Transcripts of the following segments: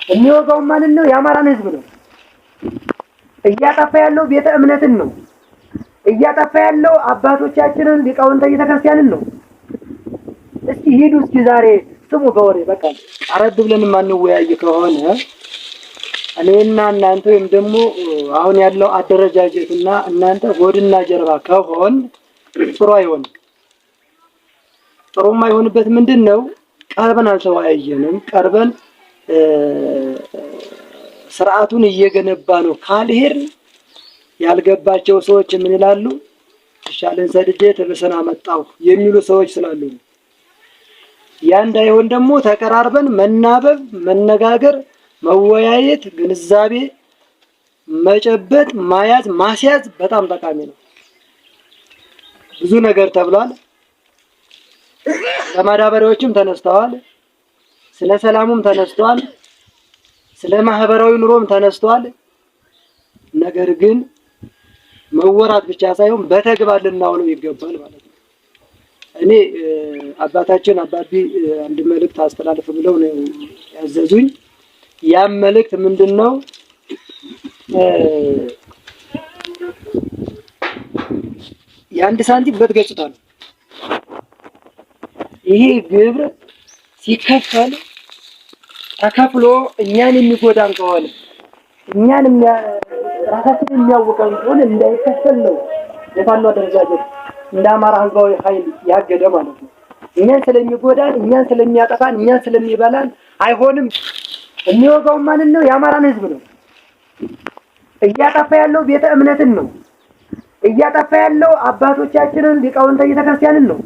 የሚወጋው ማንን ነው? የአማራን ህዝብ ነው። እያጠፋ ያለው ቤተ እምነትን ነው። እያጠፋ ያለው አባቶቻችንን ሊቃውንተ ቤተክርስቲያንን ነው። እስኪ ሂዱ እስኪ ዛሬ ስሙ በወሬ በቃ አረድ ብለን ማንወያይ ከሆነ እኔና እናንተ ወይም ደግሞ አሁን ያለው አደረጃጀትና እናንተ ሆድና ጀርባ ከሆን ጥሩ አይሆንም። ጥሩ የማይሆንበት ምንድነው? ቀርበን አልተወያየንም። ቀርበን ስርዓቱን እየገነባ ነው ካልሄድን ያልገባቸው ሰዎች ምን ይላሉ? ሻለን ሰድጄ ተበሰና መጣው የሚሉ ሰዎች ስላሉ ያ እንዳይሆን ደግሞ ተቀራርበን መናበብ፣ መነጋገር፣ መወያየት፣ ግንዛቤ መጨበጥ፣ ማያዝ፣ ማስያዝ በጣም ጠቃሚ ነው። ብዙ ነገር ተብሏል። ለማዳበሪያዎችም ተነስተዋል። ስለ ሰላሙም ተነስተዋል። ስለ ማህበራዊ ኑሮም ተነስተዋል። ነገር ግን መወራት ብቻ ሳይሆን በተግባር ልናውለው ይገባል ማለት ነው። እኔ አባታችን አባቢ አንድ መልእክት አስተላልፍ ብለው ነው ያዘዙኝ። ያም መልእክት ምንድነው? የአንድ ሳንቲም ሁለት ገጽታ ነው። ይሄ ግብር ሲከፈል ተከፍሎ እኛን የሚጎዳን ከሆነ እኛን ራሳችንን የሚያውቀን ከሆነ እንዳይከፈል ነው የፋኖ አደረጃጀት እንደ አማራ ህዝባዊ ኃይል ያገደ ማለት ነው። እኛን ስለሚጎዳን፣ እኛን ስለሚያጠፋን፣ እኛን ስለሚበላን አይሆንም። የሚወጋው ማንን ነው? የአማራን ህዝብ ነው። እያጠፋ ያለው ቤተ እምነትን ነው። እያጠፋ ያለው አባቶቻችንን ሊቃውንተ ቤተክርስቲያንን ነው።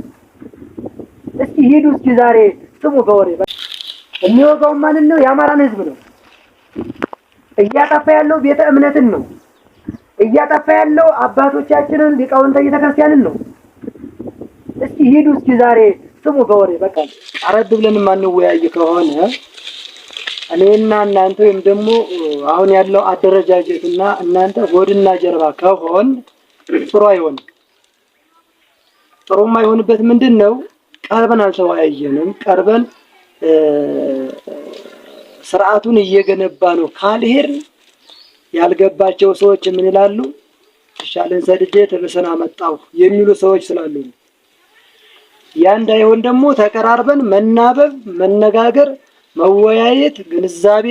እስኪ ሂዱ እስኪ ዛሬ ስሙ በወሬ የሚወጋው ማንን ነው? የአማራን ህዝብ ነው። እያጠፋ ያለው ቤተ እምነትን ነው። እያጠፋ ያለው አባቶቻችንን ሊቃውንተ ቤተክርስቲያንን ነው። እስኪ ሂዱ እስኪ ዛሬ ስሙ በወሬ በቃ አረድ ብለን ማንወያይ ከሆነ እኔና እናንተ ወይም ደግሞ አሁን ያለው አደረጃጀትና እናንተ ሆድና ጀርባ ከሆን ጥሩ አይሆንም። ጥሩ የማይሆንበት ምንድነው? ቀርበን አልተወያየንም። ቀርበን ስርዓቱን እየገነባ ነው ካልሄድን ያልገባቸው ሰዎች ምን ይላሉ? ሻለን ሰድጄ ተበሰና መጣው የሚሉ ሰዎች ስላሉ ያ እንዳይሆን ደግሞ ተቀራርበን መናበብ፣ መነጋገር፣ መወያየት፣ ግንዛቤ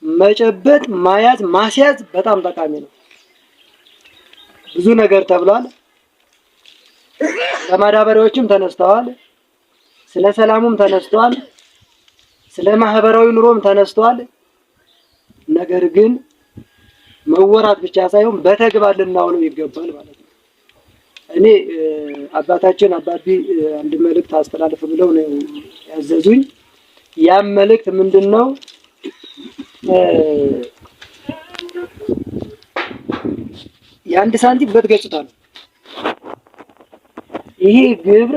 መጨበጥ፣ ማያዝ፣ ማስያዝ በጣም ጠቃሚ ነው። ብዙ ነገር ተብሏል። ለማዳበሪያዎችም ተነስተዋል። ስለ ሰላሙም ተነስተዋል። ስለ ማህበራዊ ኑሮም ተነስተዋል። ነገር ግን መወራት ብቻ ሳይሆን በተግባር ልናውለው ይገባል ማለት ነው። እኔ አባታችን አባቢ አንድ መልእክት አስተላልፍ ብለው ነው ያዘዙኝ። ያም መልእክት ምንድነው? የአንድ ሳንቲም ሁለት ገጽታ ነው። ይሄ ግብር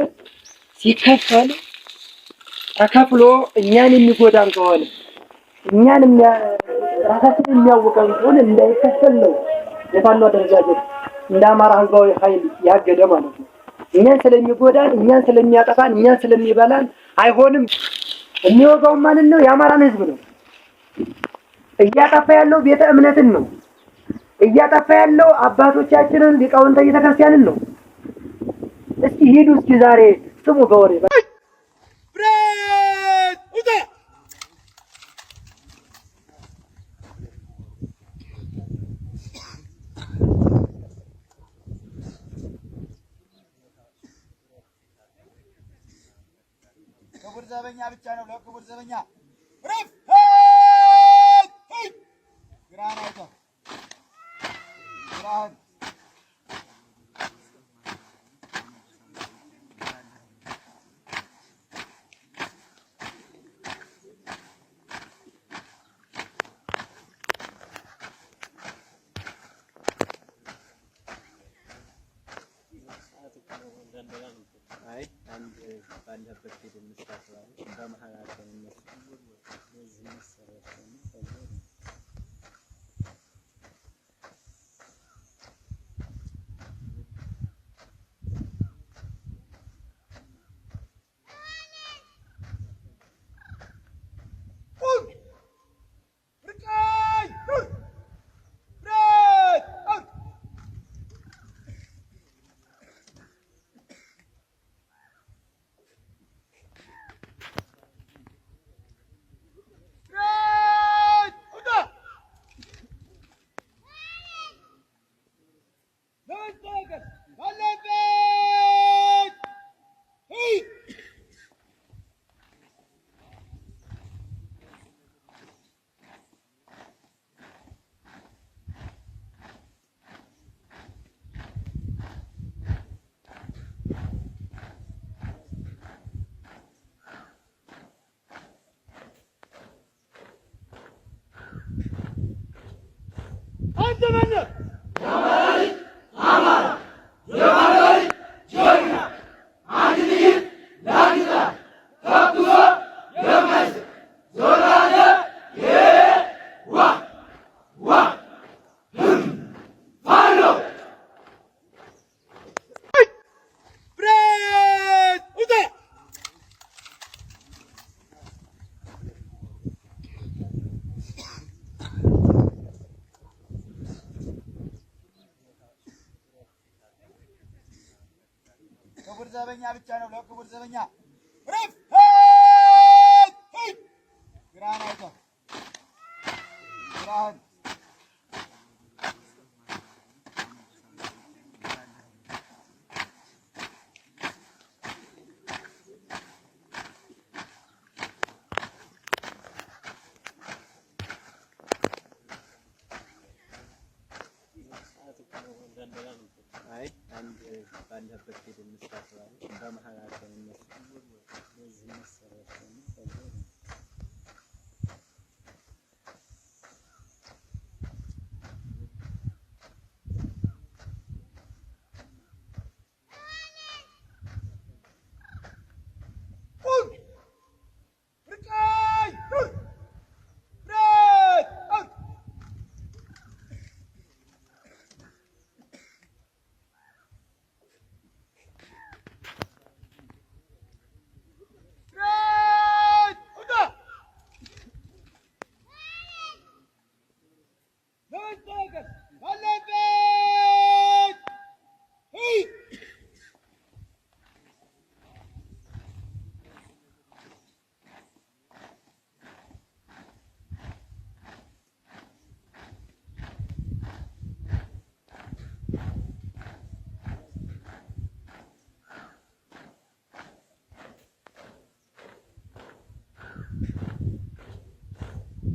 ሲከፈል ተከፍሎ እኛን የሚጎዳን ከሆነ እኛን ራሳችንን የሚያውቀን ከሆነ እንዳይከፈል ነው የፋኖ አደረጃጀት እንደ አማራ ህዝባዊ ኃይል ያገደ ማለት ነው። እኛን ስለሚጎዳን፣ እኛን ስለሚያጠፋን፣ እኛን ስለሚበላን አይሆንም። የሚወጋው ማንን ነው? የአማራን ህዝብ ነው። እያጠፋ ያለው ቤተ እምነትን ነው። እያጠፋ ያለው አባቶቻችንን ሊቃውንተ ቤተክርስቲያንን ነው። እስኪ ሂዱ እስኪ ዛሬ ስሙ በወሬ ክቡር ዘበኛ ብቻ ነው። ለክቡር ዘበኛ ግራና አይቶ ግራን አይ አንድ ባለበት ሄደን እንስራለን በመሃላቸው እነሱ እዚህ መሰረታቸው ክቡር ዘበኛ ብቻ ነው። ለክቡር ዘበኛ ረፍ ግራህን አይተህ ግራህን አይ አንድ ባለበት ሄደ እንስራራለን በመሃላቸው እነሱ በዚህ መሰረታቸው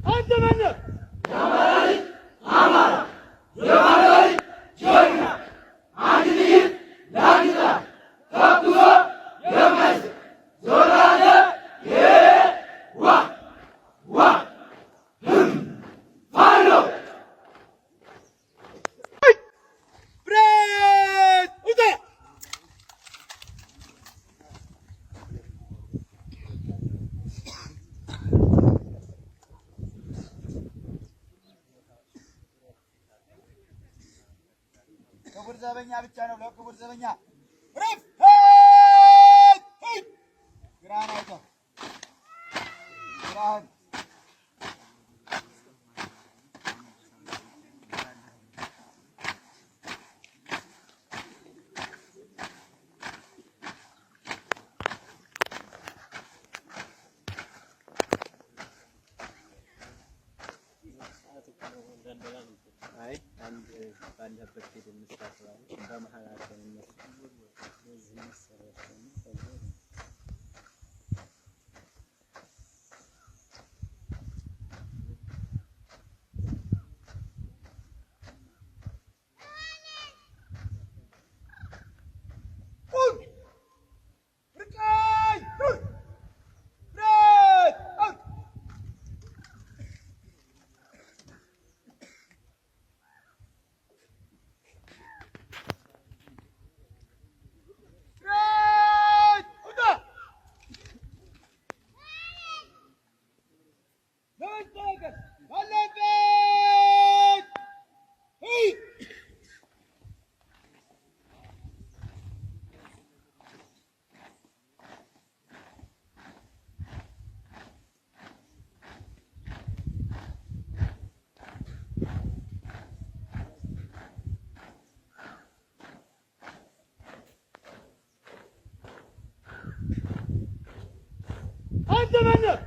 አንተ ማነህ? ክቡር ዘበኛ ብቻ ነው። ለክቡር ዘበኛ ረፍ ግራህን አይተህ ግራህን አይ አንድ ባለበት ሄደ እንስራራለን በመሃላቸው እነሱ በዚህ መሰረታቸው አንተ ማነህ?